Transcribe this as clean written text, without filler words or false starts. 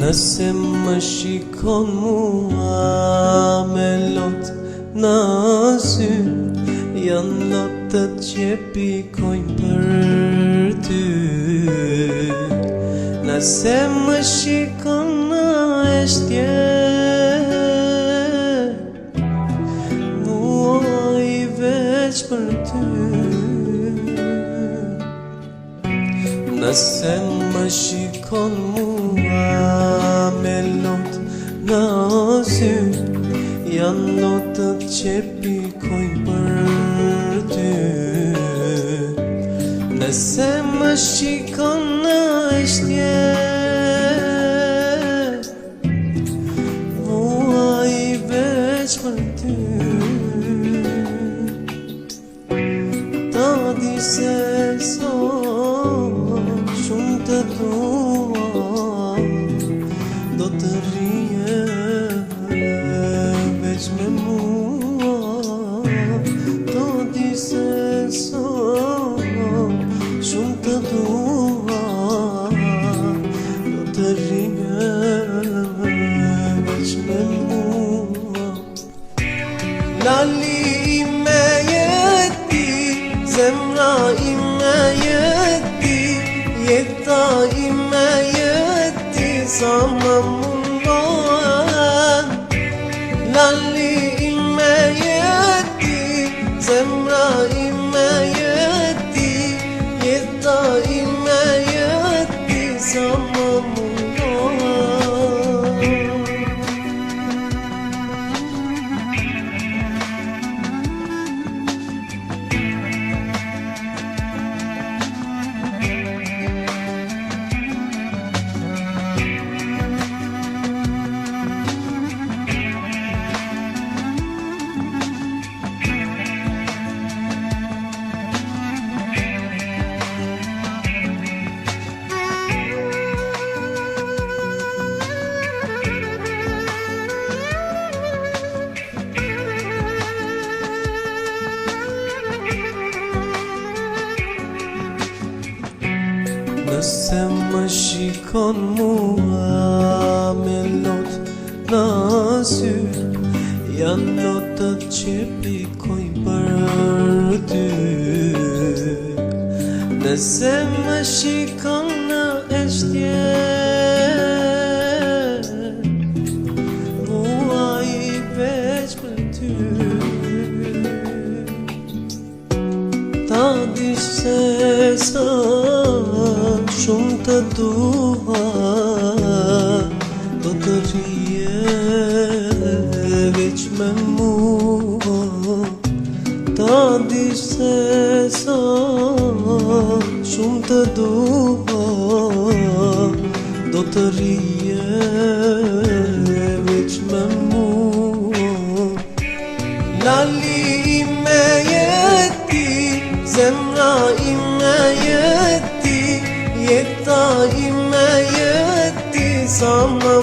Nëse më shikon mua me lot në sy, janë lotët që pikojnë për ty. Nëse më shikon në eshtje, mua I veç për ty. Nëse më shikon mua me lot në sy, janë lotët që pikojnë për ty. Nëse më shikon në eshtje, mua I veç për ty. Ta di se shumë të dua, do të rije veç me mua. Ta di se shumë të dua, do të rije veç me mua. Lali ime jeti, zemra ime jeti, jeta ime jeti, sa më mundohen. Lali ime jeti, zemra ime jeti, jeta ime jeti, sa më mundohen. Nëse më shikon mua me lot në sy, janë lotët që pikojnë për ty. Nëse më shikon në eshtje, mua I veç për ty. Ta di se shumë të dua, do të rije veç me mua. Ta di se shumë të dua, do të rije veç me mua. Lali ime jeti, zemra ime jeti, jeta ime jeti, sa më